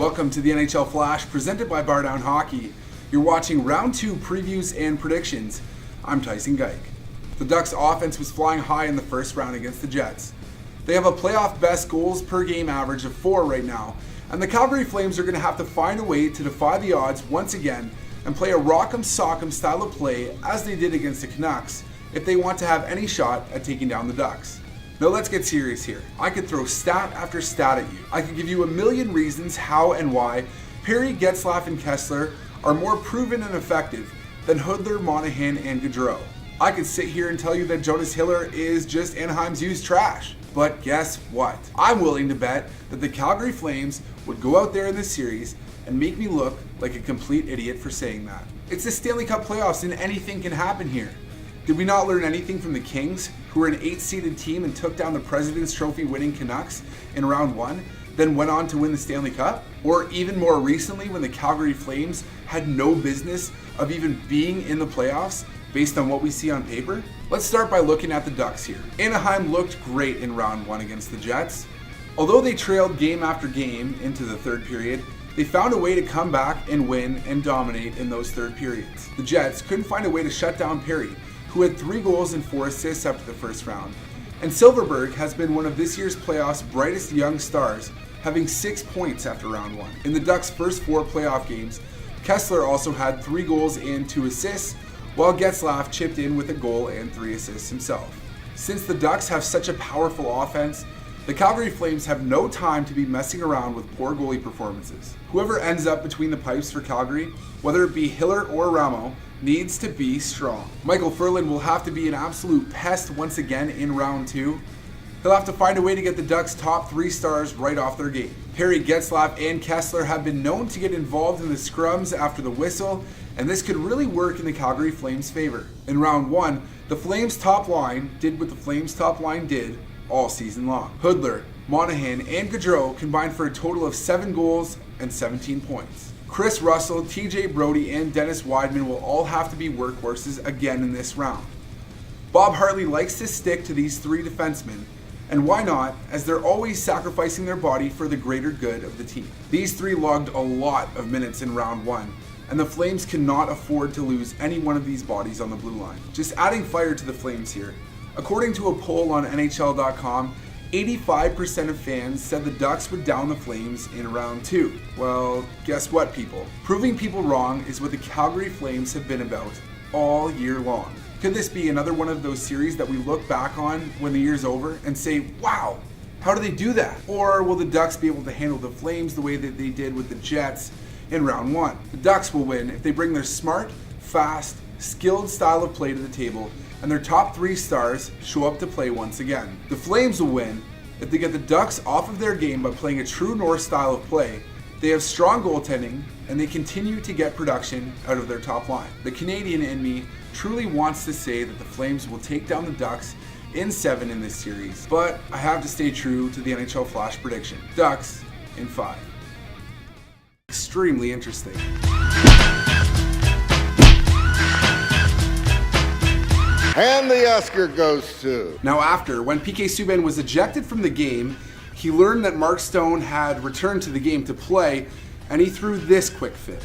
Welcome to the NHL Flash, presented by Bar Down Hockey. You're watching Round 2 previews and predictions. I'm Tyson Geick. The Ducks' offense was flying high in the first round against the Jets. They have a playoff best goals per game average of 4 right now, and the Calgary Flames are going to have to find a way to defy the odds once again and play a rock'em sock'em style of play as they did against the Canucks if they want to have any shot at taking down the Ducks. Now let's get serious here. I could throw stat after stat at you. I could give you a million reasons how and why Perry, Getzlaf, and Kessler are more proven and effective than Hoodler, Monahan, and Gaudreau. I could sit here and tell you that Jonas Hiller is just Anaheim's used trash. But guess what? I'm willing to bet that the Calgary Flames would go out there in this series and make me look like a complete idiot for saying that. It's the Stanley Cup playoffs and anything can happen here. Did we not learn anything from the Kings, who were an 8-seeded team and took down the President's Trophy winning Canucks in round 1, then went on to win the Stanley Cup? Or even more recently when the Calgary Flames had no business of even being in the playoffs based on what we see on paper? Let's start by looking at the Ducks here. Anaheim looked great in round 1 against the Jets. Although they trailed game after game into the third period, they found a way to come back and win and dominate in those third periods. The Jets couldn't find a way to shut down Perry, who had 3 goals and 4 assists after the first round. And Silverberg has been one of this year's playoffs' brightest young stars, having 6 points after round 1. In the Ducks' first 4 playoff games, Kessler also had 3 goals and 2 assists, while Getzlaf chipped in with a goal and 3 assists himself. Since the Ducks have such a powerful offense, the Calgary Flames have no time to be messing around with poor goalie performances. Whoever ends up between the pipes for Calgary, whether it be Hiller or Ramo, needs to be strong. Michael Ferland will have to be an absolute pest once again in round 2. He'll have to find a way to get the Ducks' top 3 stars right off their game. Perry, Getzlaf, and Kessler have been known to get involved in the scrums after the whistle, and this could really work in the Calgary Flames' favor. In round 1, the Flames' top line did what the Flames' top line did all season long. Hoodler, Monahan, and Gaudreau combined for a total of 7 goals and 17 points. Chris Russell, TJ Brodie, and Dennis Wideman will all have to be workhorses again in this round. Bob Hartley likes to stick to these 3 defensemen, and why not, as they're always sacrificing their body for the greater good of the team. These 3 logged a lot of minutes in round 1, and the Flames cannot afford to lose any one of these bodies on the blue line. Just adding fire to the Flames here. According to a poll on NHL.com, 85% of fans said the Ducks would down the Flames in round 2. Well, guess what, people? Proving people wrong is what the Calgary Flames have been about all year long. Could this be another one of those series that we look back on when the year's over and say, wow, how do they do that? Or will the Ducks be able to handle the Flames the way that they did with the Jets in round 1? The Ducks will win if they bring their smart, fast, skilled style of play to the table and their top 3 stars show up to play once again. The Flames will win if they get the Ducks off of their game by playing a true North style of play, they have strong goaltending, and they continue to get production out of their top line. The Canadian in me truly wants to say that the Flames will take down the Ducks in 7 in this series, but I have to stay true to the NHL Flash prediction. Ducks in 5. Extremely interesting. And the Oscar goes to... Now when PK Subban was ejected from the game, he learned that Mark Stone had returned to the game to play, and he threw this quick fit.